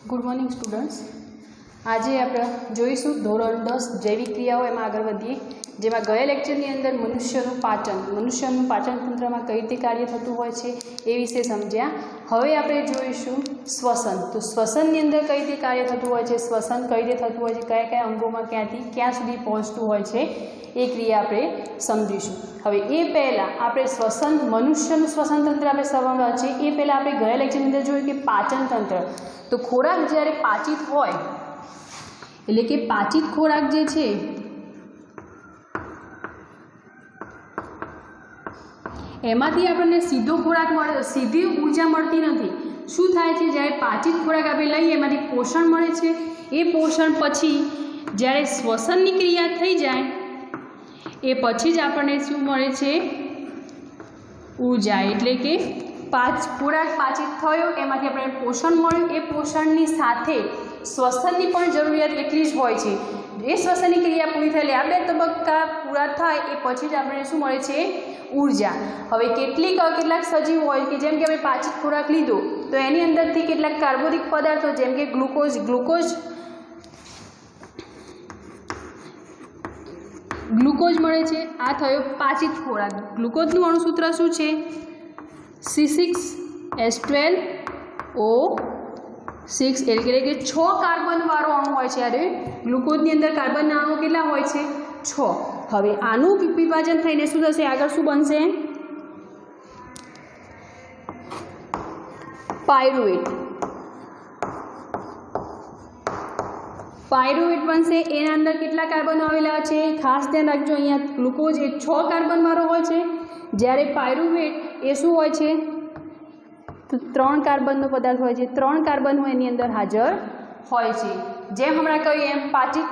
Good morning students. आज आप जोईशुं धोरण 10 जैविक क्रियाओं एम आगळ वधीए। जेमां गया लेक्चरनी अंदर मनुष्यनुं पाचन तंत्र में कई रीते कार्य थतुं होय छे ए विषे समझ्या। हवे आपणे जोईशुं श्वसन। तो श्वसननी अंदर कई रीते कार्य थतुं होय छे, श्वसन कई रीते थतुं होय छे, कया कया अंगोमां क्यांथी क्यां सुधी पहोंचतुं होय छे ए क्रिया आपणे समजीशुं। हवे ए पहेला आपणे श्वसन मनुष्यनुं श्वसन तंत्र आपणे समजवानुं छे। ए पहेला आपणे गया लेक्चरनी अंदर जोयुं के पाचन तंत्र। तो खोराक ज्यारे पाचित होय एटले के पाचित खोराक जे छे एमांथी आपणे सीधो खोराक मळे, सीधी ऊर्जा मळती नथी। शुं थाय छे, ज्यारे पाचित खोराक आपणे लईए एमांथी पोषण मळे छे। ए पोषण पछी ज्यारे श्वसननी क्रिया थई जाय ए पछी ज आपणे शुं मळे छे, ऊर्जा। एटले के खोराक पाचित थयो एमांथी आपणे पोषण मळ्युं। ए पोषणनी साथे श्वसननी पण जरूरियात एटली ज होय छे। ए श्वसननी क्रिया पूरी थयेली आ बे तबक्का पूरा थाय ए पछी ज आपणे शुं मळे छे, ऊर्जा। हवे કેટલાક સજીવ હોય કે જેમ કે આપણે પાચિત ખોરાક લીધો તો એની અંદરથી કેટલાક કાર્બોદિક પદાર્થો જેમ કે ગ્લુકોઝ મળે છે। આ થયો પાચિત ખોરાક। ગ્લુકોઝનું અણુસૂત્ર શું છે? C6H12O6 એટલે કે 6 કાર્બન વાળો અણુ હોય છે। અરે ગ્લુકોઝની અંદર કાર્બનના અણુ કેટલા હોય છે? 6। હવે આનું વિભાજન થઈને શું થશે, આગળ શું બનશે? પાયરુવેટ બનશે। એના અંદર કેટલા કાર્બનો આવેલા છે? ખાસ ધ્યાન રાખજો, અહીંયા ગ્લુકોઝ એ 6 કાર્બન વાળો હોય છે, જ્યારે પાયરુવેટ એ શું હોય છે? તો 3 કાર્બનનો પદાર્થ હોય છે। 3 કાર્બન એની અંદર હાજર હોય છે। જેમ હમણાં કહ્યું એમ પાચિત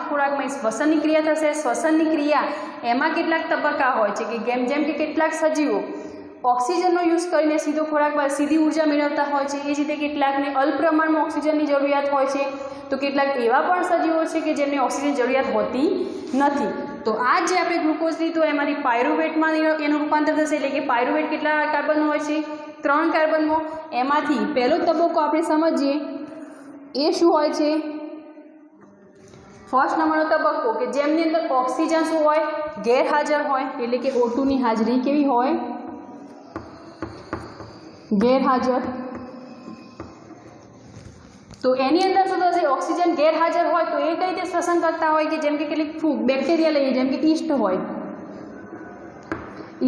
ખોરાકમાં શ્વસનની ક્રિયા થશે। શ્વસનની ક્રિયા એમાં કેટલાક તબક્કા હોય છે કે જેમ કે કેટલાક સજીવો ઓક્સિજનનો યુઝ કરીને સીધો ખોરાક પર સીધી ઉર્જા મેળવતા હોય છે। એ જ રીતે કેટલાકને અલ્પ પ્રમાણમાં ઓક્સિજનની જરૂરિયાત હોય છે, તો કેટલાક એવા પણ સજીવો છે કે જેમને ઓક્સિજન જરૂરિયાત હોતી નથી। તો આ જે આપણે ગ્લુકોઝ લીધો એમાંથી પાયરુવેટમાં એનું રૂપાંતર થશે। એટલે કે પાયરુવેટ કેટલા કાર્બન હોય છે? 3 કાર્બનનો। એમાંથી પહેલો તબક્કો આપણે સમજીએ એ શું હોય છે? ફર્સ્ટ નંબરનો તબક્કો કે જેમની અંદર ઓક્સિજન શું હોય? ગેરહાજર હોય। એટલે કે O2 ની હાજરી કેવી હોય? ગેરહાજર। તો એની અંદર શું થશે? ઓક્સિજન ગેરહાજર હોય તો એ કઈ રીતે શ્વસન કરતા હોય કે જેમ કે કેટલીક બેક્ટેરિયા લઈએ, જેમ કે ઈસ્ટ હોય।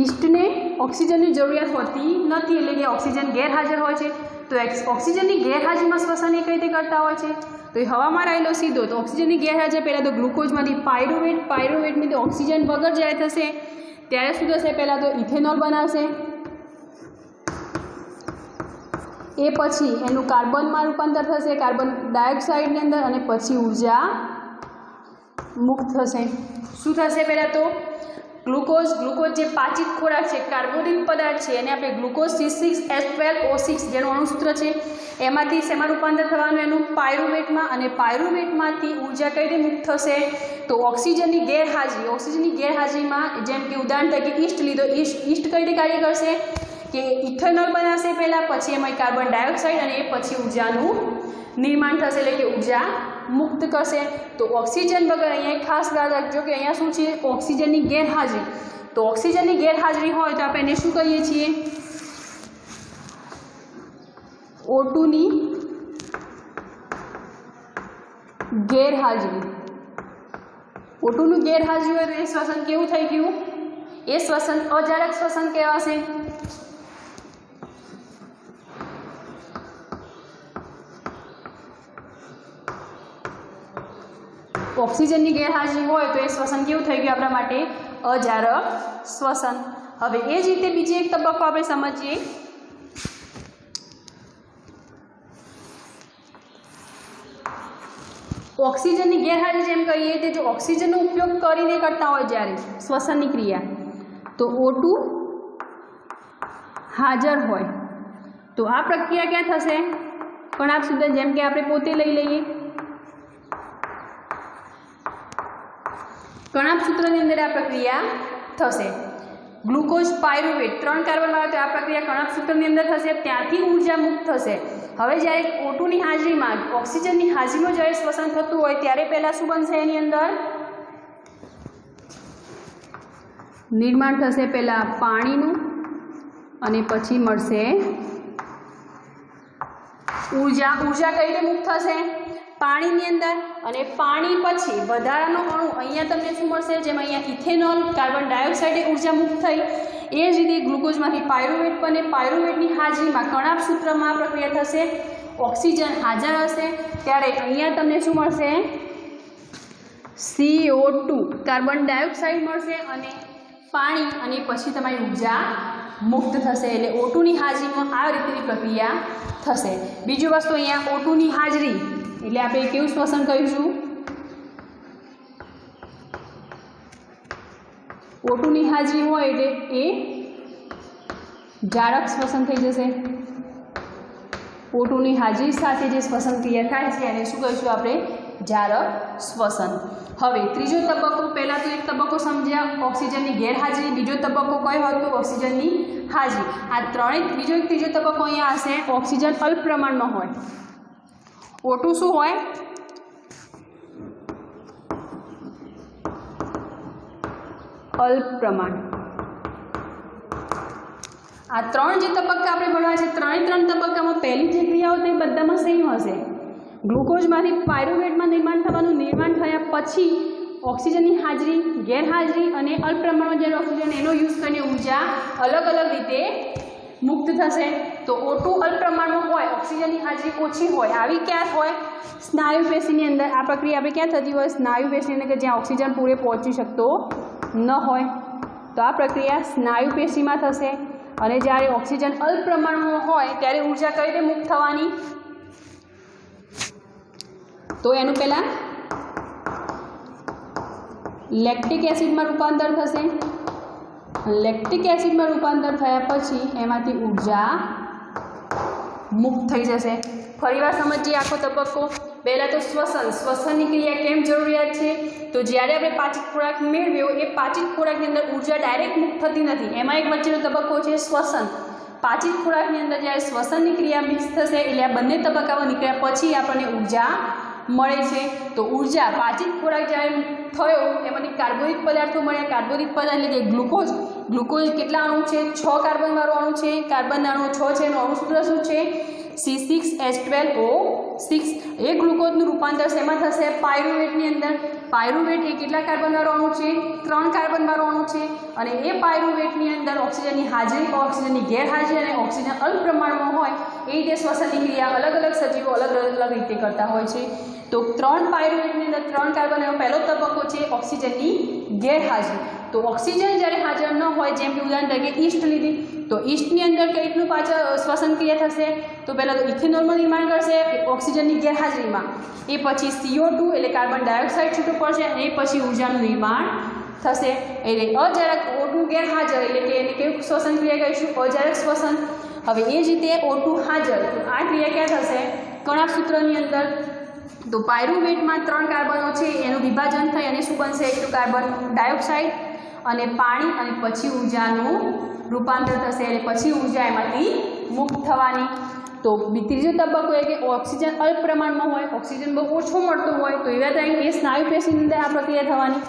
ઈસ્ટને ઓક્સિજનની જરૂરિયાત હોતી નથી, એટલે કે ઓક્સિજન ગેરહાજર હોય છે। તો ઓક્સિજનની ગેરહાજરીમાં શ્વસન એ કઈ રીતે કરતા હોય છે? તો એ હવામાં રહેલો સીધો, તો ઓક્સિજનની ગેરહાજર પહેલાં તો ગ્લુકોઝમાંથી પાયરુવેટની તો ઓક્સિજન વગર જ્યારે થશે ત્યારે શું થશે? પહેલાં તો ઇથેનોલ બનાવશે, એ પછી એનું કાર્બનમાં રૂપાંતર થશે, કાર્બન ડાયોક્સાઇડની અંદર, અને પછી ઉર્જા મુક્ત થશે। શું થશે? પહેલાં તો ગ્લુકોઝ જે પાચિત ખોરાક છે, કાર્બોદિક પદાર્થ છે, એને આપણે ગ્લુકોઝ C6H12O6 જેનું અણુસૂત્ર છે એમાંથી શેમાં રૂપાંતર થવાનું? એનું પાયરુવેટમાં, અને પાયરુવેટમાંથી ઉર્જા કઈ રીતે મુક્ત થશે? તો ઓક્સિજનની ગેરહાજરીમાં, જેમ કે ઉદાહરણ તરીકે ઈસ્ટ લીધો, ઈસ્ટ કઈ રીતે કાર્ય કરશે કે ઇથેનોલ બનાવશે પહેલાં, પછી એમાં કાર્બન ડાયોક્સાઇડ, અને એ પછી ઉર્જાનું નિર્માણ થશે, એટલે કે ઉર્જા મુક્ત કરશે। તો ઓક્સિજન વગર અહીંયા ખાસ યાદ રાખજો કે અહીંયા શું છે? ઓક્સિજનની ગેરહાજરી। તો ઓક્સિજનની ગેરહાજરી હોય તો આપણે એને શું કહીએ છીએ? O2 ની ગેરહાજરી। O2 ની ગેરહાજરી હોય તો એ શ્વસન કેવું થઈ ગયું? એ શ્વસન અજારક શ્વસન કહેવાશે। ઓક્સિજનની ગેરહાજરી હોય તો એ શ્વસન કેવું થઈ ગયું આપણા માટે? અજારક શ્વસન। હવે એ જ રીતે બીજી એક તબક્કો આપણે સમજીએ। ઓક્સિજનની ગેરહાજરી જેમ કહીએ તે જો ઓક્સિજનનો ઉપયોગ કરીને કરતા હોય જ્યારે શ્વસનની ક્રિયા, તો O2 હાજર હોય તો આ પ્રક્રિયા ક્યાં થશે? કણાભ સૂત્ર, જેમ કે આપણે પોતે લઈ લઈએ। કણાભ સૂત્રની અંદર આ પ્રક્રિયા થશે। ગ્લુકોઝ પાયરુવેટ 3 કાર્બન વાળો, તો આ પ્રક્રિયા કણાભ સૂત્રની અંદર થશે, ત્યાંથી ઉર્જા મુક્ત થશે। હવે જ્યારે O2 ની હાજરીમાં ઓક્સિજનની હાજરીમાં જ્યારે શ્વસન થતું હોય ત્યારે પહેલાં શું બનશે? એની અંદર નિર્માણ થશે પહેલાં પાણીનું અને પછી મળશે ઊર્જા. ઊર્જા કઈ રીતે મુક્ત થશે? પાણીની અંદર. અને પાણી પછી વધારાનો અણુ અહીંયા તમને શું મળશે? જેમ અહીંયા ઇથેનોલ, કાર્બન ડાયોક્સાઇડ ઊર્જા મુક્ત થઈ, એ જ રીતે ગ્લુકોઝમાંથી પાયરુવેટ બને. પાયરુવેટની હાજરીમાં કણાભ સૂત્રમાં આ પ્રક્રિયા થશે. ઓક્સિજન હાજર હશે ત્યારે અહીંયા તમને શું મળશે? CO2 કાર્બન ડાયોક્સાઇડ મળશે અને પાણી, અને પછી તમારી ઊર્જા મુક્ત થશે. એટલે O2 ની હાજરીમાં આ રીતની પ્રક્રિયા થશે. બીજી વસ્તુ અહીંયા O2 ની હાજરી એટલે આપણે કેવું શ્વસન કહીશું? O2 ની હાજરી હોય એટલે એ જાળક શ્વસન થઈ જશે. O2 ની હાજરી સાથે જે શ્વસન ક્રિયા થાય છે એને શું કહીશું આપણે? જાળક શ્વસન. હવે ત્રીજો તબક્કો, પહેલાં તો એક તબક્કો સમજ્યા ઓક્સિજનની ગેરહાજરી, બીજો તબક્કો કયો હતો? ઓક્સિજનની હાજરી. આ ત્રીજો તબક્કો અહીંયા હશે ઓક્સિજન અલ્પ પ્રમાણમાં હોય. O2 શું હોય? અલ્પ પ્રમાણ. આ ત્રણ જે તબક્કા આપણે ભણવા છે, ત્રણ તબક્કામાં પહેલી જે ક્રિયાઓ તે બધામાં સેમ હશે. ગ્લુકોઝમાંથી પાયરુવેટમાં નિર્માણ થયા પછી ઓક્સિજનની હાજરી, ગેરહાજરી અને અલ્પ પ્રમાણમાં જ્યારે ઓક્સિજન એનો યુઝ કરીને ઊર્જા અલગ અલગ રીતે મુક્ત થશે. તો O2 અલ્પ પ્રમાણમાં હોય, ઓક્સિજનની હાજરી ઓછી હોય, આવી ક્યાં હોય? સ્નાયુ પેશીની અંદર. આ પ્રક્રિયા આપણે ક્યાં થતી હોય? સ્નાયુ પેશીની અંદર, કે જ્યાં ઓક્સિજન પૂરે પહોંચી શકતો ન હોય. તો આ પ્રક્રિયા સ્નાયુ પેશીમાં થશે. અને જ્યારે ઓક્સિજન અલ્પ પ્રમાણમાં હોય ત્યારે ઊર્જા કઈ રીતે મુક્ત થવાની? તો એનું પહેલાં લેક્ટિક એસિડમાં રૂપાંતર થશે. લેક્ટિક એસિડમાં રૂપાંતર થયા પછી એમાંથી ઊર્જા મુક્ત થઈ જશે. ફરીવાર સમજીએ આખો તબક્કો. પહેલાં તો શ્વસનની ક્રિયા કેમ જરૂરિયાત છે? તો જ્યારે આપણે પાચિત ખોરાક મેળવ્યો એ પાચિત ખોરાકની અંદર ઊર્જા ડાયરેક્ટ મુક્ત થતી નથી. એમાં એક વચ્ચેનો તબક્કો છે શ્વસન. પાચિત ખોરાકની અંદર જ્યારે શ્વસનની ક્રિયા મિક્સ થશે એટલે આ બંને તબક્કાઓ નીકળ્યા પછી આપણને ઊર્જા મળે છે. તો ઊર્જા પાચિત ખોરાક જ્યારે થયો એમાંથી કાર્બોદિત પદાર્થો મળ્યા. કાર્બોદિત પદાર્થ એટલે કે ગ્લુકોઝ કેટલા અણુ છે? 6 કાર્બનવાળો અણુ છે. કાર્બનના અણુ 6 છે. એનું અણુસૂત્ર શું છે? C6H12O6. એ ગ્લુકોઝનું રૂપાંતર શેમાં થશે? પાયરુવેટની અંદર. પાયરુવેટ એ કેટલા કાર્બનવાળો અણુ છે? 3 કાર્બનવાળો અણુ છે. અને એ પાયરુવેટની અંદર ઓક્સિજનની હાજરી, ઓક્સિજનની ગેરહાજરી અને ઓક્સિજન અલ્પ પ્રમાણમાં હોય એ રીતે શ્વસનની ક્રિયા અલગ અલગ સજીવો અલગ અલગ રીતે કરતા હોય છે. તો 3 પાયરુવેટની અંદર 3 કાર્બન એનો પહેલો તબક્કો છે ઓક્સિજનની ગેરહાજરી. તો ઓક્સિજન જ્યારે હાજર ન હોય, જેમ કે ઉદાહરણ તરીકે ઈસ્ટ લીધી, તો ઈસ્ટની અંદર કઈ રીતનું પાછળ શ્વસન ક્રિયા થશે? તો પહેલાં તો ઇથેનોલનું નિર્માણ કરશે ઓક્સિજનની ગેરહાજરીમાં. એ પછી CO2 એટલે કાર્બન ડાયોક્સાઇડ છૂટું પડશે અને એ પછી ઊર્જાનું નિર્માણ થશે. એટલે અજારક O2 ગેરહાજર એટલે કે એને કેવું શ્વસન ક્રિયા કહીશું? અજારક શ્વસન. હવે એ જ રીતે O2 હાજર, તો આ ક્રિયા ક્યાં થશે? કણાભ સૂત્રની અંદર. તો પાયરુવેટમાં 3 કાર્બનો છે એનું વિભાજન થઈ અને શું બનશે? એકલું કાર્બન ડાયોક્સાઇડ અને પાણી, અને પછી ઊર્જાનું રૂપાંતર થશે. એટલે પછી ઊર્જા એમાંથી મુક્ત થવાની. તો ત્રીજો તબક્કો એ કે ઓક્સિજન અલ્પ પ્રમાણમાં હોય, ઓક્સિજન બહુ ઓછો મળતો હોય, તો એવા ટાઈમ એ સ્નાયુ પેશીની અંદર આ પ્રક્રિયા થવાની.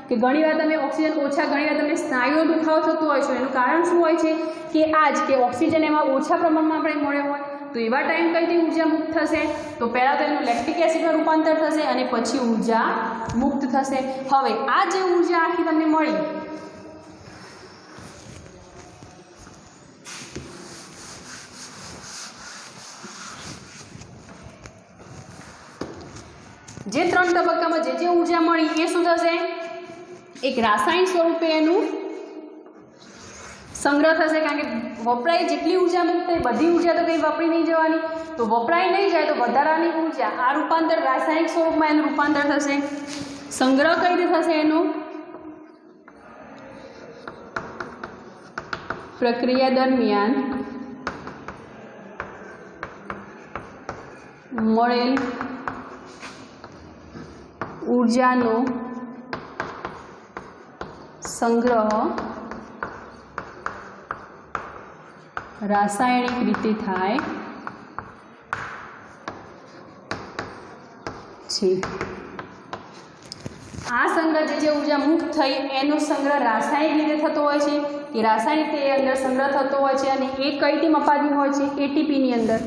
કે ઘણીવાર તમે ઓક્સિજન ઓછા, ઘણીવાર તમને સ્નાયુનો દુખાવો થતો હોય છે. એનું કારણ શું હોય છે? કે કે ઓક્સિજન એમાં ઓછા પ્રમાણમાં આપણે મળ્યો હોય. તો એવા ટાઈમ કઈ રીતે ઊર્જા મુક્ત થશે? તો પહેલાં તો એનું લેક્ટિક એસિડમાં રૂપાંતર થશે અને પછી ઊર્જા મુક્ત થશે. હવે આ જે ઊર્જા આખી તમને મળી, જે 3 તબક્કામાં જે ઊર્જા મળી એ શું થશે? એક રાસાયણિક સ્વરૂપે એનું સંગ્રહ થશે. કારણ કે વપરાય જેટલી ઊર્જા મુક્ત થાય બધી ઊર્જા તો કંઈ વાપરી નહીં જવાની. તો વપરાય નહીં જાય તો વધારાની ઊર્જા આ રૂપાંતર રાસાયણિક સ્વરૂપમાં એનું રૂપાંતર થશે. સંગ્રહ કઈ રીતે થશે એનો? પ્રક્રિયા દરમિયાન મળેલ ઊર્જાનો સંગ્રહ રાસાયણિક રીતે થાય છે। આ સંગ્રહ જે ઉર્જા મુક્ત થઈ એનો સંગ્રહ રાસાયણિક રીતે થતો હોય છે કે રાસાયણિક રીતે અંદર સંગ્રહ થતો હોય છે અને એ કઈ ટીમ અપાતી હોય છે એટીપીની અંદર।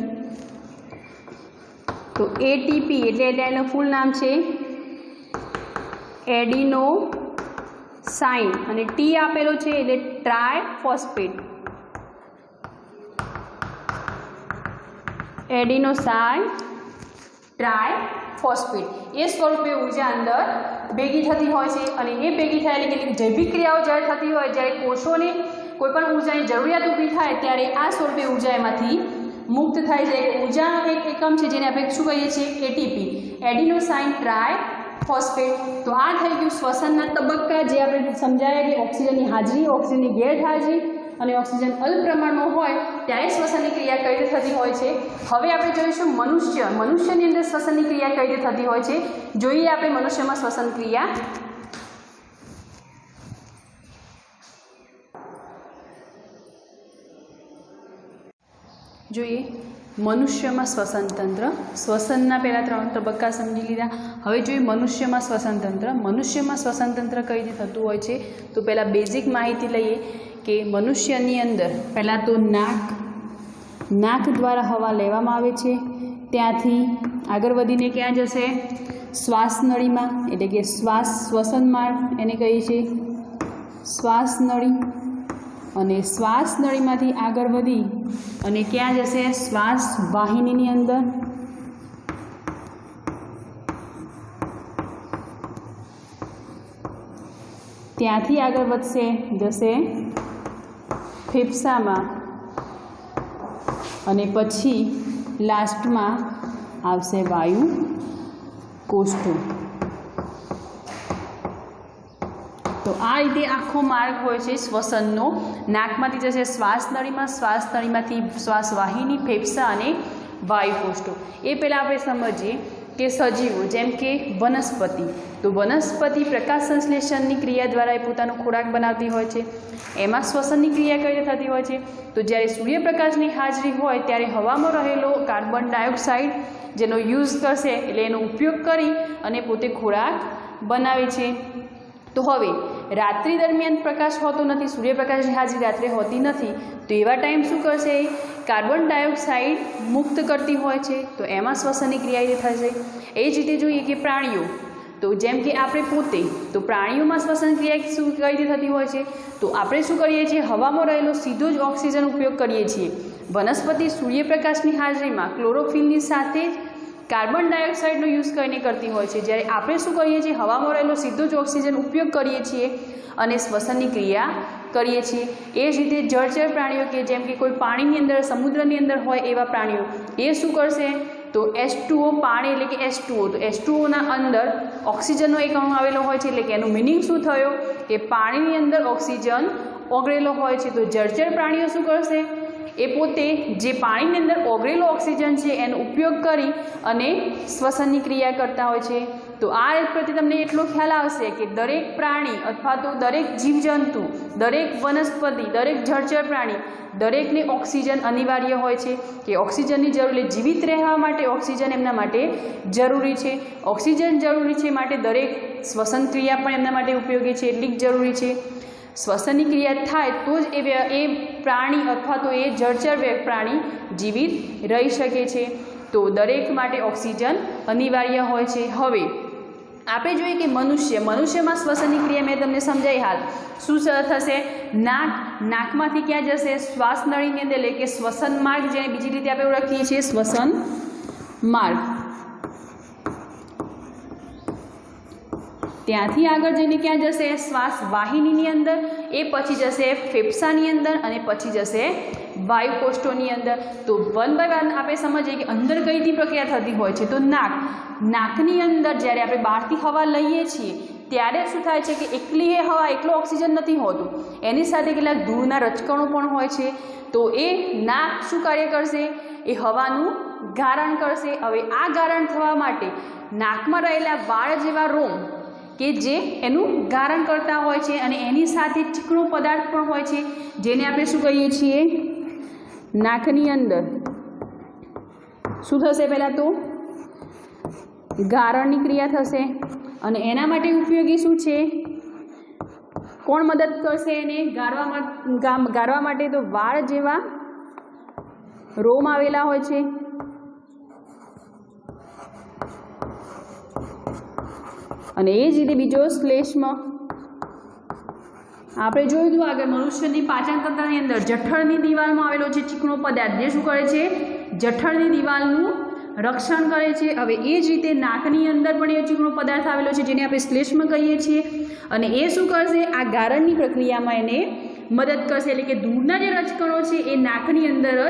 તો એટીપી એટલે એનું ફૂલ નામ છે એડિનોસાઇન અને ટી આપેલો છે એટલે ટ્રાયફોસ્ફેટ। એડિનોસાઇન ટ્રાયફોસ્ફેટ એ સ્વરૂપે ઉર્જા અંદર ભેગી થતી હોય છે અને એ ભેગી થયેલી કેટલીક જૈવિક ક્રિયાઓ જ્યારે થતી હોય, જ્યારે કોષોને કોઈપણ ઉર્જાની જરૂરિયાત ઊભી થાય ત્યારે આ સ્વરૂપે ઉર્જા એમાંથી મુક્ત થાય છે। ઉર્જાનો એક એકમ છે જેને આપણે શું કહીએ છીએ એટીપી, એડિનોસાઇન ટ્રાયફોસ્ફેટ। તો આ થઈ ગયું શ્વસનના તબક્કા જે આપણે સમજાયા કે ઓક્સિજનની હાજરી, ઓક્સિજનની ગેરહાજરી અને ઓક્સિજન અલ્પ પ્રમાણમાં હોય ત્યારે શ્વસનની ક્રિયા કઈ રીતે થતી હોય છે। હવે આપણે જોઈશું મનુષ્યની અંદર શ્વસનની ક્રિયા કઈ રીતે થતી હોય છે। જોઈએ આપણે મનુષ્યમાં શ્વસન ક્રિયા। જોઈએ મનુષ્યમાં શ્વસન તંત્ર। શ્વસનના પહેલાં 3 તબક્કા સમજી લીધા। હવે જોઈએ મનુષ્યમાં શ્વસન તંત્ર। મનુષ્યમાં શ્વસન તંત્ર કઈ રીતે થતું હોય છે તો પહેલાં બેઝિક માહિતી લઈએ કે મનુષ્યની અંદર પહેલાં તો નાક દ્વારા હવા લેવામાં આવે છે, ત્યાંથી આગળ વધીને ક્યાં જશે શ્વાસનળીમાં, એટલે કે શ્વસન માર્ગ એને કહીએ છીએ શ્વાસનળી, અને શ્વાસનળીમાંથી આગળ વધી અને ક્યાં જશે શ્વાસ વાહિનીની અંદર, ત્યાંથી આગળ વધશે જશે ફેફસામાં અને પછી લાસ્ટમાં આવશે વાયુ કોષ્ઠો। તો આ રીતે આખો માર્ગ હોય છે શ્વસનનો। નાકમાંથી જશે શ્વાસનળીમાં, શ્વાસનળીમાંથી શ્વાસવાહિની, ફેફસા અને વાયુ કોષ્ઠો। એ પહેલાં આપણે સમજીએ કે સજીવો જેમ કે વનસ્પતિ, તો વનસ્પતિ પ્રકાશ સંશ્લેષણની ક્રિયા દ્વારા એ પોતાનો ખોરાક બનાવતી હોય છે। એમાં શ્વસનની ક્રિયા કઈ રીતે થતી હોય છે તો જ્યારે સૂર્યપ્રકાશની હાજરી હોય ત્યારે હવામાં રહેલો કાર્બન ડાયોક્સાઇડ જેનો યુઝ કરશે એટલે એનો ઉપયોગ કરી અને પોતે ખોરાક બનાવે છે। તો હવે રાત્રિ દરમિયાન પ્રકાશ હોતો નથી, સૂર્યપ્રકાશની હાજરી રાત્રે હોતી નથી, તો એવા ટાઈમ શું કરશે કાર્બન ડાયોક્સાઇડ મુક્ત કરતી હોય છે, તો એમાં શ્વસનની ક્રિયા એ થશે। એ જ રીતે જોઈએ કે પ્રાણીઓ, તો જેમ કે આપણે પોતે, તો પ્રાણીઓમાં શ્વસન ક્રિયા શું કઈ રીતે થતી હોય છે તો આપણે શું કરીએ છીએ હવામાં રહેલો સીધો જ ઓક્સિજન ઉપયોગ કરીએ છીએ। વનસ્પતિ સૂર્યપ્રકાશની હાજરીમાં ક્લોરોફિલની સાથે કાર્બન ડાયોક્સાઇડનો યુઝ કરીને કરતી હોય છે, જ્યારે આપણે શું કરીએ છીએ હવામાં રહેલો સીધો જ ઓક્સિજન ઉપયોગ કરીએ છીએ અને શ્વસનની ક્રિયા કરીએ છીએ। એ જ રીતે જળચર પ્રાણીઓ કે જેમ કે કોઈ પાણીની અંદર, સમુદ્રની અંદર હોય એવા પ્રાણીઓ, એ શું કરશે તો H2O પાણી એટલે કે H2O, તો H2Oના અંદર ઓક્સિજનનો એક અણુ આવેલો હોય છે, એટલે કે એનું મિનિંગ શું થયો કે પાણીની અંદર ઓક્સિજન ઓગળેલો હોય છે। તો જળચર પ્રાણીઓ શું કરશે એ પોતે જે પાણીની અંદર ઓગળેલો ઓક્સિજન છે એનો ઉપયોગ કરી અને શ્વસનની ક્રિયા કરતા હોય છે। તો આ એક પ્રત્યે તમને એટલો ખ્યાલ આવશે કે દરેક પ્રાણી અથવા તો દરેક જીવજંતુ, દરેક વનસ્પતિ, દરેક જળચર પ્રાણી દરેકને ઓક્સિજન અનિવાર્ય હોય છે કે ઓક્સિજનની જરૂર, એટલે જીવિત રહેવા માટે ઓક્સિજન એમના માટે જરૂરી છે। ઓક્સિજન જરૂરી છે માટે દરેક શ્વસન ક્રિયા પણ એમના માટે ઉપયોગી છે, એટલી જ જરૂરી છે। શ્વસનની ક્રિયા થાય તો જ એ પ્રાણી અથવા તો એ જળચર પ્રાણી જીવિત રહી શકે છે। તો દરેક માટે ઓક્સિજન અનિવાર્ય હોય છે। હવે આપણે જોઈએ કે મનુષ્યમાં શ્વસનની ક્રિયા મેં તમને સમજાવી હાલ શું થશે નાકમાંથી ક્યાં જશે શ્વાસનળીની અંદર, એટલે કે શ્વસન માર્ગ જેને બીજી રીતે આપણે ઓળખીએ છીએ શ્વસન માર્ગ, ત્યાંથી આગળ જઈને ક્યાં જશે શ્વાસ વાહિનીની અંદર, એ પછી જશે ફેફસાની અંદર અને પછી જશે વાયુ કોષ્ઠોની અંદર। તો વન બાય વન આપણે સમજીએ કે અંદર કઈ રીતે પ્રક્રિયા થતી હોય છે તો નાકની અંદર જ્યારે આપણે બહારથી હવા લઈએ છીએ ત્યારે શું થાય છે કે એકલી એ હવા, એકલો ઓક્સિજન નથી હોતું, એની સાથે કેટલાક ધૂળના રજકણો પણ હોય છે। તો એ નાક શું કાર્ય કરશે એ હવાનું ગારણ કરશે। હવે આ ગારણ થવા માટે નાકમાં રહેલા વાળ જેવા રોમ કે જે એનું ગારણ કરતા હોય છે અને એની સાથે ચીકણો પદાર્થ પણ હોય છે જેને આપણે શું કહીએ છીએ નાકની અંદર શું થશે પહેલાં તો ગારણની ક્રિયા થશે અને એના માટે ઉપયોગી શું છે? કોણ મદદ કરશે એને ગાળવા માટે? તો વાળ જેવા રોમ આવેલા હોય છે અને એ જ રીતે બીજો શ્લેષ્મ. આપણે જોયું હતું આગળ મનુષ્યની પાચન તંત્રની અંદર જઠરની દિવાલમાં આવેલો છે ચીકણો પદાર્થ, જે શું કરે છે? જઠરની દિવાલનું રક્ષણ કરે છે. હવે એ જ રીતે નાકની અંદર પણ એ ચીકણો પદાર્થ આવેલો છે જેને આપણે શ્લેષ્મ કહીએ છીએ અને એ શું કરશે? આ ગારણની પ્રક્રિયામાં એને મદદ કરશે. એટલે કે દૂરના જે રજકણો છે એ નાકની અંદર જ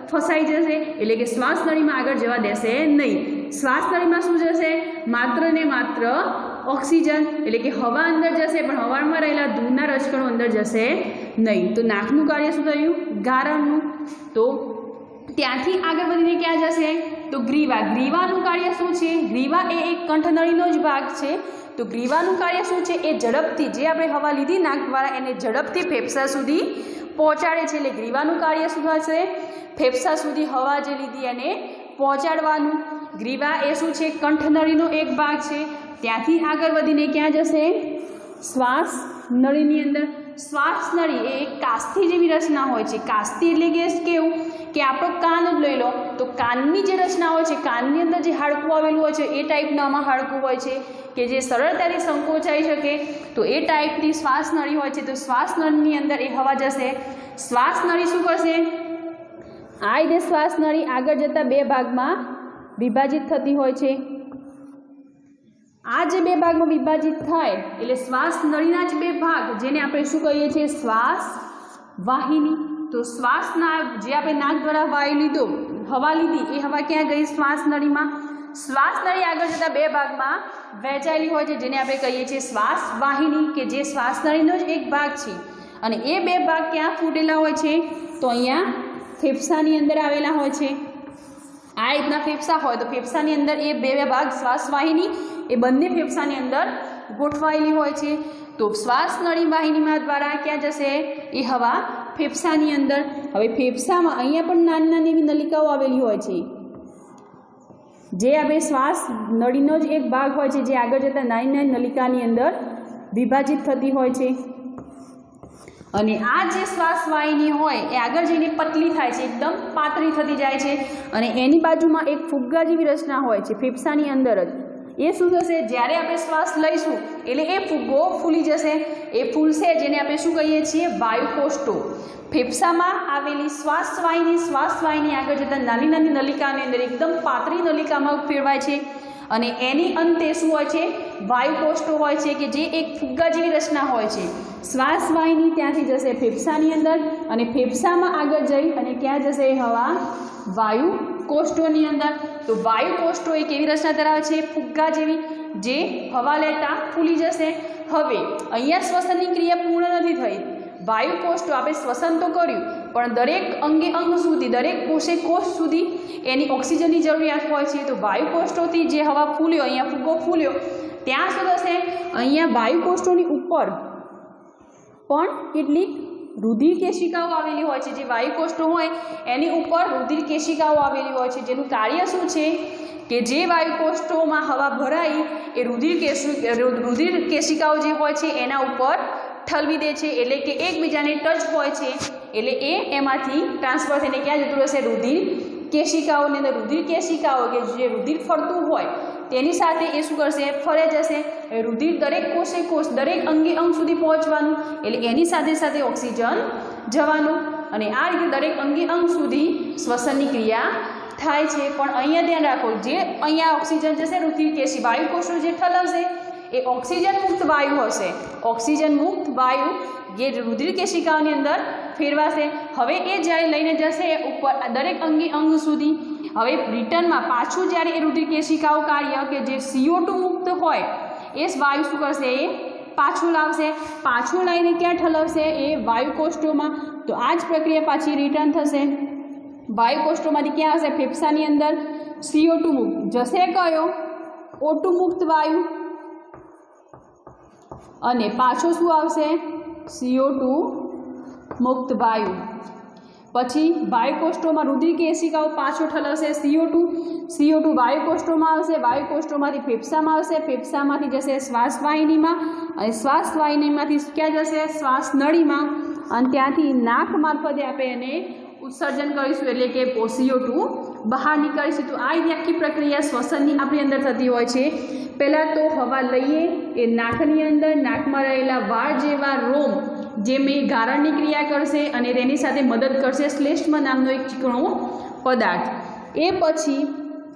ફસાઈ જશે, એટલે કે શ્વાસ નળીમાં આગળ જવા દેશે નહીં. શ્વાસ નળીમાં શું જશે? માત્ર ને માત્ર ઓક્સિજન, એટલે કે હવા અંદર જશે, પણ હવામાં રહેલા ધૂળના રજકણો અંદર જશે નહીં. તો નાકનું કાર્ય શું થયું? ગારણનું. તો ત્યાંથી આગળ વધીને ક્યાં જશે? તો ગ્રીવા. ગ્રીવાનું કાર્ય શું છે? ગ્રીવા એ એક કંઠનળીનો જ ભાગ છે. તો ગ્રીવાનું કાર્ય શું છે? એ ઝડપથી જે આપણે હવા લીધી નાક દ્વારા એને ઝડપથી ફેફસા સુધી પહોંચાડે છે. એટલે ગ્રીવાનું કાર્ય શું થશે? ફેફસા સુધી હવા જે લીધી એને પહોંચાડવાનું. ગ્રીવા એ શું છે? કંઠનળીનો એક ભાગ છે. ત્યાંથી આગળ વધીને ક્યાં જશે? શ્વાસ નળીની અંદર. શ્વાસ નળી એ એક કાસ્થી જેવી રચના હોય છે. કાસ્થી એટલે કે કેવું? કે આપણો કાન જ લઈ લો તો કાનની જે રચના હોય છે, કાનની અંદર જે હાડકું આવેલું હોય છે એ ટાઈપનું આમાં હાડકું હોય છે કે જે સરળતાથી સંકોચાઈ શકે. તો એ ટાઈપની શ્વાસ નળી હોય છે. તો શ્વાસ નળીની અંદર એ હવા જશે. શ્વાસ નળી શું કરશે? આ રીતે શ્વાસ નળી આગળ જતાં બે ભાગમાં વિભાજિત થતી હોય છે. આ જે બે ભાગમાં વિભાજિત થાય એટલે શ્વાસ નળીના જ બે ભાગ, જેને આપણે શું કહીએ છીએ? શ્વાસ વાહિની. તો શ્વાસના જે આપણે નાક દ્વારા વાયુ લીધો, હવા લીધી, એ હવા ક્યાં ગઈ? શ્વાસ નળીમાં. શ્વાસ નળી આગળ જતાં બે ભાગમાં વહેંચાયેલી હોય છે જેને આપણે કહીએ છીએ શ્વાસ વાહિની, કે જે શ્વાસ નળીનો જ એક ભાગ છે. અને એ બે ભાગ ક્યાં ફૂટેલા હોય છે? તો અહીંયા ફેફસાની અંદર આવેલા હોય છે. આ રીતના ફેફસા હોય તો ફેફસાની અંદર એ બે ભાગ શ્વાસ વાહિની એ બંને ફેફસાની અંદર ગોઠવાયેલી હોય છે. તો શ્વાસ નળી વાહિનીમાં દ્વારા ક્યાં જશે? એ હવા ફેફસાની અંદર. હવે ફેફસામાં અહીંયા પણ નાની નાની એવી નલિકાઓ આવેલી હોય છે, જે આપણે શ્વાસ નળીનો જ એક ભાગ હોય છે, જે આગળ જતાં નાની નાની નલિકાની અંદર વિભાજિત થતી હોય છે. અને આ જે શ્વાસ વાહિની હોય એ આગળ જઈને પતલી થાય છે, એકદમ પાતળી થતી જાય છે. અને એની બાજુમાં એક ફુગ્ગા જેવી રચના હોય છે ફેફસાની અંદર જ. એ શું થશે? જ્યારે આપણે શ્વાસ લઈશું એટલે એ ફુગ્ગો ફૂલી જશે. એ ફૂલશે, જેને આપણે શું કહીએ છીએ? વાયુકોષ્ઠો. ફેફસામાં આવેલી શ્વાસ વાહિની આગળ જતાં નાની નાની નલિકાની અંદર એકદમ પાતળી નલિકામાં ફેરવાય છે. અને એની અંતે શું હોય છે? વાયુકોષ્ઠો હોય છે, કે જે એક ફુગ્ગા જેવી રચના હોય છે. શ્વાસ વાહિની ત્યાંથી જશે ફેફસાની અંદર અને ફેફસામાં આગળ જઈ અને ક્યાં જશે? હવા વાયુ કોષ્ઠોની અંદર. તો વાયુ કોષ્ઠો એ કેવી રચના ધરાવે છે? ફુગ્ગા જેવી, જે હવા લેતા ફૂલી જશે. હવે અહીંયા શ્વસનની ક્રિયા પૂર્ણ નથી થઈ. વાયુ કોષ્ઠો આપણે શ્વસન તો કર્યું, પણ દરેક અંગે અંગ સુધી, દરેક કોષે કોષ સુધી એની ઓક્સિજનની જરૂરિયાત હોય છે. તો વાયુ કોષ્ઠોથી જે હવા ફૂલ્યો, અહીંયા ફુગ્ગો ફૂલ્યો, ત્યાં શું થશે? અહીંયા વાયુ કોષ્ઠોની ઉપર પણ કેટલીક રુધિર કેશિકાઓ આવેલી હોય છે. જે વાયુ કોષ્ઠો હોય એની ઉપર રુધિર કેશિકાઓ આવેલી હોય છે, જેનું કાર્ય શું છે? કે જે વાયુ કોષ્ઠોમાં હવા ભરાઈ એ રુધિર કેશિકાઓ જે હોય છે એના ઉપર ઠલવી દે છે. એટલે કે એકબીજાને ટચ હોય છે, એટલે એ એમાંથી ટ્રાન્સફર થઈને ક્યાં જતું રહેશે? રુધિર કેશિકાઓની અંદર. રુધિર કેશિકાઓ કે જે રુધિર ફરતું હોય તેની સાથે એ શું કરશે? ફરે જશે. રુધિર દરેક કોષે કોષ, દરેક અંગે અંગ સુધી પહોંચવાનું, એટલે એની સાથે સાથે ઓક્સિજન જવાનું. અને આ રીતે દરેક અંગે અંગ સુધી શ્વસનની ક્રિયા થાય છે. પણ અહીંયા ધ્યાન રાખો, જે અહીંયા ઓક્સિજન જશે રુધિર કેશી વાયુ કોષો જે ઠલવશે એ ઓક્સિજન મુક્ત વાયુ હશે. ઓક્સિજન મુક્ત વાયુ જે રુધિર કેશિકાઓની અંદર ફેરવાશે. હવે એ જ્યારે લઈને જશે ઉપર દરેક અંગે અંગ સુધી, હવે રિટર્નમાં પાછું જ્યારે એ રુધિર કેશિકાઓ કાર્ય કે જે CO2 મુક્ત હોય એ વાયુ શું કરશે? એ પાછું લાવશે. પાછું લઈને ક્યાં ઠલવશે? એ વાયુ કોષ્ઠોમાં. તો આ જ પ્રક્રિયા પાછી રિટર્ન થશે. વાયુ કોષ્ઠોમાંથી ક્યાં હશે? ફેફસાની અંદર CO2 મુક્ત જશે. કયો? O2 મુક્ત વાયુ. અને પાછો શું આવશે? CO2 મુક્ત વાયુ. પછી વાયુકોષ્ઠોમાં રુધિર કેશિકાઓ પાછો ઠલવશે CO2 વાયુકોષ્ઠોમાં આવશે, વાયુકોષ્ઠોમાંથી ફેફસામાં આવશે, ફેફસામાંથી જશે શ્વાસવાહિનીમાં અને શ્વાસવાહિનીમાંથી ક્યાં જશે શ્વાસ નળીમાં અને ત્યાંથી નાક મારફતે આપણે એને ઉત્સર્જન કરીશું એટલે કે CO2 બહાર નીકળીશું। તો આ આખી પ્રક્રિયા શ્વસનની આપણી અંદર થતી હોય છે। પહેલાં તો હવા લઈએ એ નાકની અંદર, નાકમાં રહેલા વાળ જેવા રોમ જે મેં ગારણની ક્રિયા કરશે અને તેની સાથે મદદ કરશે શ્લેષ્મ નામનો એક ચીકણો પદાર્થ। એ પછી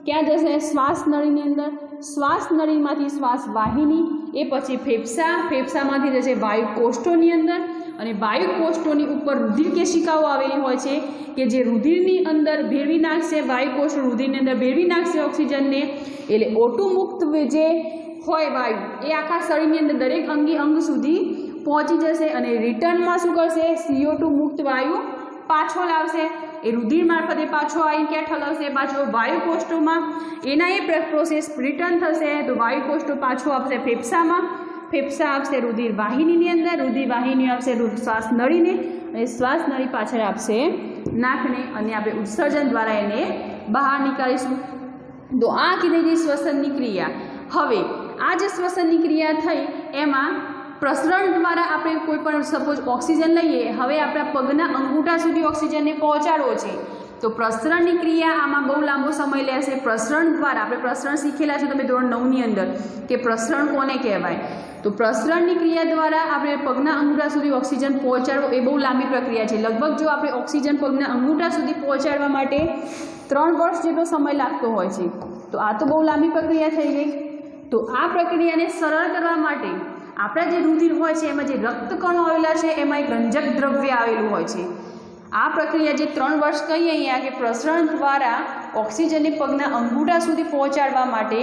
ક્યાં જશે શ્વાસ નળીની અંદર, શ્વાસ નળીમાંથી શ્વાસ વાહિની, એ પછી ફેફસામાંથી જશે વાયુકોષ્ઠોની અંદર અને વાયુકોષ્ઠોની ઉપર રુધિર કેશિકાઓ આવેલી હોય છે કે જે રુધિરની અંદર ભેળવી નાખશે, વાયુકોષ્ઠ રુધિરની અંદર ભેળવી નાખશે ઓક્સિજનને, એટલે O2 મુક્ત જે હોય વાયુ એ આખા શરીરની અંદર દરેક અંગ સુધી પહોંચી જશે અને રિટર્નમાં શું કરશે CO2 મુક્ત વાયુ પાછો લાવશે। એ રુધિર મારફતે પાછો આવીને ક્યાં ઠલવશે પાછો વાયુકોષ્ઠોમાં, એના એ પ્રોસેસ રિટર્ન થશે તો વાયુકોષ્ઠો પાછો આપશે ફેફસામાં, ફેફસા આપશે રુધિર વાહિનીની અંદર, રુધિર વાહિની આપશે શ્વાસ નળીને અને શ્વાસ નળી પાછળ આપશે નાકને અને આપણે ઉત્સર્જન દ્વારા એને બહાર નીકાળીશું। તો આ કીધી ગઈ શ્વસનની ક્રિયા। હવે આ જે શ્વસનની ક્રિયા થઈ એમાં પ્રસરણ દ્વારા આપણે કોઈ પણ સપોઝ ઓક્સિજન લઈએ, હવે આપણા પગના અંગૂઠા સુધી ઓક્સિજનને પહોંચાડવો છે તો પ્રસરણની ક્રિયા આમાં બહુ લાંબો સમય લેશે। પ્રસરણ દ્વારા આપણે પ્રસરણ શીખેલા છે તમે ધોરણ 9ની અંદર કે પ્રસરણ કોને કહેવાય, તો પ્રસરણની ક્રિયા દ્વારા આપણે પગના અંગૂઠા સુધી ઓક્સિજન પહોંચાડવો એ બહુ લાંબી પ્રક્રિયા છે। લગભગ જો આપણે ઓક્સિજન પગના અંગૂઠા સુધી પહોંચાડવા માટે 3 વર્ષ જેટલો સમય લાગતો હોય છે, તો આ તો બહુ લાંબી પ્રક્રિયા થઈ ગઈ। તો આ પ્રક્રિયાને સરળ કરવા માટે આપણા જે રુધિર હોય છે એમાં જે રક્તકણો આવેલા છે એમાં એક રંજક દ્રવ્ય આવેલું હોય છે। આ પ્રક્રિયા જે 3 વર્ષ કહીએ અહીંયા કે પ્રસરણ દ્વારા ઓક્સિજનને પગના અંગૂઠા સુધી પહોંચાડવા માટે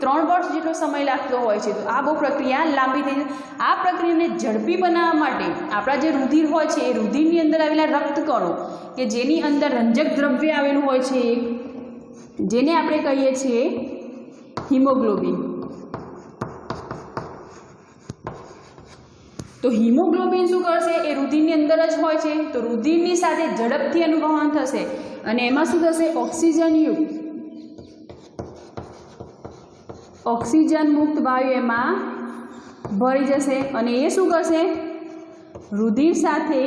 3 વર્ષ જેટલો સમય લાગતો હોય છે, તો આ બહુ પ્રક્રિયા લાંબી થઈ જાય। આ પ્રક્રિયાને ઝડપી બનાવવા માટે આપણા જે રુધિર હોય છે એ રુધિરની અંદર આવેલા રક્તકણો કે જેની અંદર રંજક દ્રવ્ય આવેલું હોય છે જેને આપણે કહીએ છીએ હિમોગ્લોબિન। તો હિમોગ્લોબિન શું કરશે એ રુધિરની અંદર જ હોય છે, તો રુધિરની સાથે ઝડપથી એનું વહન થશે અને એમાં શું થશે ઓક્સિજન મુક્ત વાયુ એમાં ભળી જશે અને એ શું કરશે રુધિર સાથે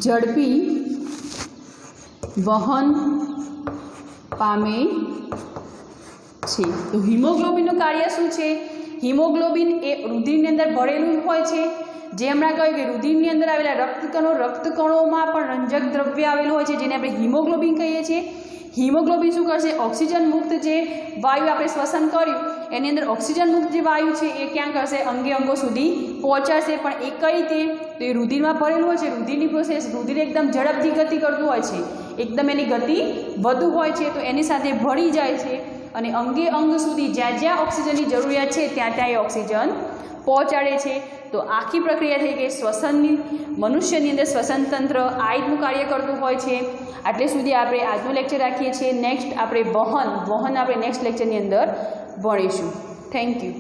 ઝડપી વહન પામે છે। તો હિમોગ્લોબિનનું કાર્ય શું છે? હિમોગ્લોબિન એ રુધિરની અંદર ભરેલું હોય છે, જે હમણાં કહ્યું કે રુધિરની અંદર આવેલા રક્તકણોમાં પણ રંજક દ્રવ્ય આવેલું હોય છે જેને આપણે હિમોગ્લોબિન કહીએ છીએ। હિમોગ્લોબિન શું કરશે ઓક્સિજન મુક્ત જે વાયુ આપણે શ્વસન કર્યું એની અંદર ઓક્સિજન મુક્ત જે વાયુ છે એ ક્યાં કરશે અંગો સુધી પહોંચાડશે, પણ એ કઈ રીતે તો એ રુધિરમાં ભરેલું હોય છે। રુધિરની પ્રોસેસ રુધિર એકદમ ઝડપથી ગતિ કરતું હોય છે, એકદમ એની ગતિ વધુ હોય છે, તો એની સાથે ભળી જાય છે અને અંગ સુધી જ્યાં જ્યાં ઓક્સિજનની જરૂરિયાત છે ત્યાં ત્યાં એ ઓક્સિજન પહોંચાડે છે। તો આખી પ્રક્રિયા થઈ ગઈ શ્વસનની। મનુષ્યની અંદર શ્વસન તંત્ર આ રીતનું કાર્ય કરતું હોય છે। આટલે સુધી આપણે આજનો લેક્ચર રાખીએ છીએ। નેક્સ્ટ આપણે વહન આપણે નેક્સ્ટ લેક્ચરની અંદર ભણીશું। Thank you.